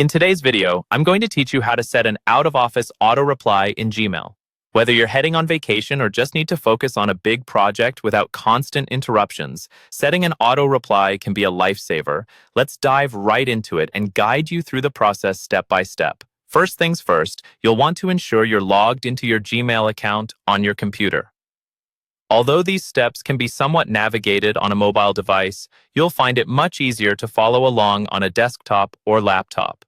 In today's video, I'm going to teach you how to set an out-of-office auto-reply in Gmail. Whether you're heading on vacation or just need to focus on a big project without constant interruptions, setting an auto-reply can be a lifesaver. Let's dive right into it and guide you through the process step by step. First things first, you'll want to ensure you're logged into your Gmail account on your computer. Although these steps can be somewhat navigated on a mobile device, you'll find it much easier to follow along on a desktop or laptop.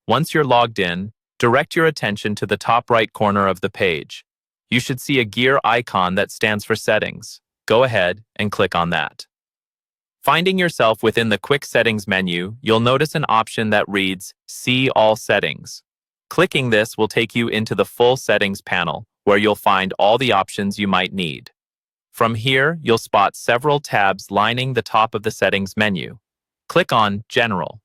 Once you're logged in, direct your attention to the top right corner of the page. You should see a gear icon that stands for Settings. Go ahead and click on that. Finding yourself within the Quick Settings menu, you'll notice an option that reads See All Settings. Clicking this will take you into the full settings panel, where you'll find all the options you might need. From here, you'll spot several tabs lining the top of the settings menu. Click on General.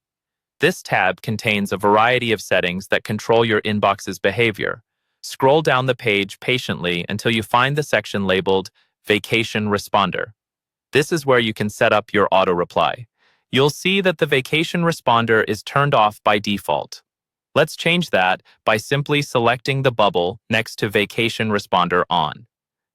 This tab contains a variety of settings that control your inbox's behavior. Scroll down the page patiently until you find the section labeled Vacation Responder. This is where you can set up your auto-reply. You'll see that the Vacation Responder is turned off by default. Let's change that by simply selecting the bubble next to Vacation Responder on.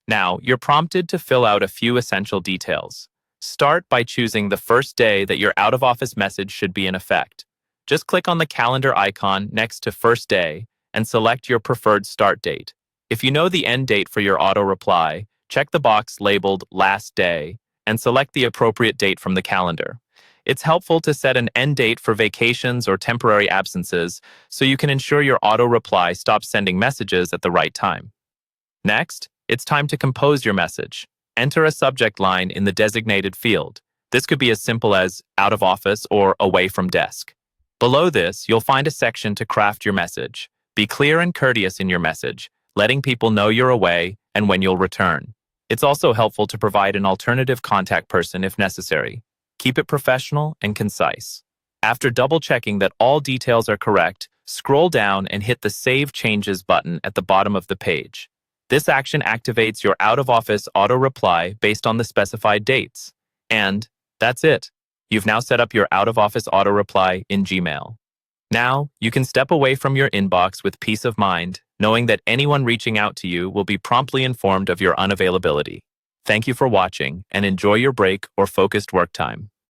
Now, you're prompted to fill out a few essential details. Start by choosing the first day that your out-of-office message should be in effect. Just click on the calendar icon next to First Day and select your preferred start date. If you know the end date for your auto-reply, check the box labeled Last Day and select the appropriate date from the calendar. It's helpful to set an end date for vacations or temporary absences so you can ensure your auto-reply stops sending messages at the right time. Next, it's time to compose your message. Enter a subject line in the designated field. This could be as simple as out of office or away from desk. Below this, you'll find a section to craft your message. Be clear and courteous in your message, letting people know you're away and when you'll return. It's also helpful to provide an alternative contact person if necessary. Keep it professional and concise. After double-checking that all details are correct, scroll down and hit the Save Changes button at the bottom of the page. This action activates your out-of-office auto-reply based on the specified dates. And that's it. You've now set up your out-of-office auto-reply in Gmail. Now, you can step away from your inbox with peace of mind, knowing that anyone reaching out to you will be promptly informed of your unavailability. Thank you for watching, and enjoy your break or focused work time.